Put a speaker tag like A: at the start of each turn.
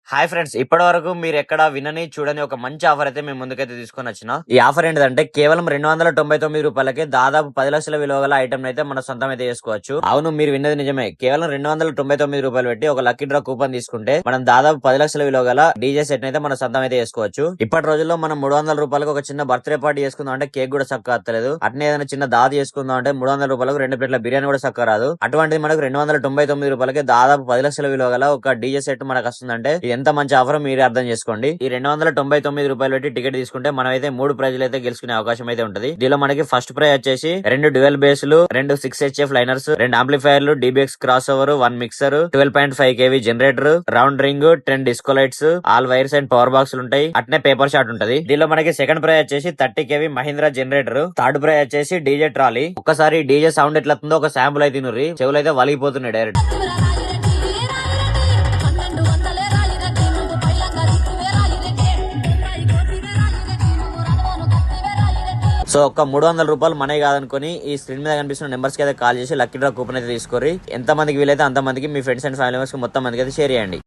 A: Hi friends, ఇప్పటి వరకు మీరు ఎక్కడ వినని చూడని ఒక మంచి ఆఫర్ అయితే మేము ముందుకైతే తీసుకొని వచ్చిన. ఈ ఆఫర్ ఏంటంటే కేవలం 299 రూపాయలకి దాదాపు 10 లక్షల విలువ గల ఐటమ్ అయితే మన సొంతం అయితే చేసుకోవచ్చు. అవును, మీరు విన్నది నిజమే. కేవలం 299 రూపాయలు పెట్టి ఒక లక్కీ డ్రా కూపన్ తీసుకుంటే మనం దాదాపు 10 లక్షల విలువ గల డీజే సెట్ అయితే మన సొంతం అయితే చేసుకోవచ్చు. ఇప్పటి రోజుల్లో మనం 300 రూపాయలకు ఒక చిన్న బర్త్డే పార్టీ చేసుకుందాం అంటే కేక్ కూడా చక్కగా వస్తలేదు. అట్నే ఏదైనా చిన్న దాది చేసుకుందాం అంటే 300 రూపాయలకు 2 ప్లేట్ల బిర్యానీ కూడా చక్కగా రాదు. అటువంటిది మనకు 299 రూపాయలకి దాదాపు 10 లక్షల విలువ గల ఒక డీజే సెట్ మనకు వస్తుందంటే ఎంత మంచి ఆఫర్ మీరు అర్థం చేసుకోండి. ఈ 299 రూపాయలు పెట్టి టికెట్ తీసుకుంటే మనం అయితే 3 ప్రైజులు అయితే గెలుచుకునే అవకాశం అయితే ఉంటుంది. దీనిలో మనకి ఫస్ట్ ప్రైజ్ వచ్చేసి 2 డ్యూయల్ బేస్లు, 2 6HF లైనర్స్, 2 ఆంప్లిఫైర్లు, DBX cross over, 1 mixer, 12.5 kV generator, round ring, 10 disco lights, all wires and power box ఉంటాయి. అట్నే పేపర్ షాట్ ఉంటది. దీనిలో మనకి సెకండ్ ప్రైజ్ వచ్చేసి 30 kV Mahindra generator, third prize వచ్చేసి డీజే ట్రాలీ. ఒక్కసారి డీజే సౌండ్ ఎట్లా వస్తుందో ఒక శాంపుల్ అయితే తినుర్రి, చెవులు అయితే వలిగిపోతున్నాయి డైరెక్ట్. సో ఒక 300 రూపాయలు మనీ కాదనుకుని ఈ స్క్రీన్ మీద కనిపిస్తున్న నెంబర్స్ కి అయితే కాల్ చేసి లక్కీ డ్రా కూపన్ అయితే తీసుకోరి. ఎంత మందికి వీలైతే అంత మందికి మీ ఫ్రెండ్స్ అండ్ ఫ్యామిలీ మెంబర్స్ కి మొత్తం మందికి అయితే షేర్ చేయండి.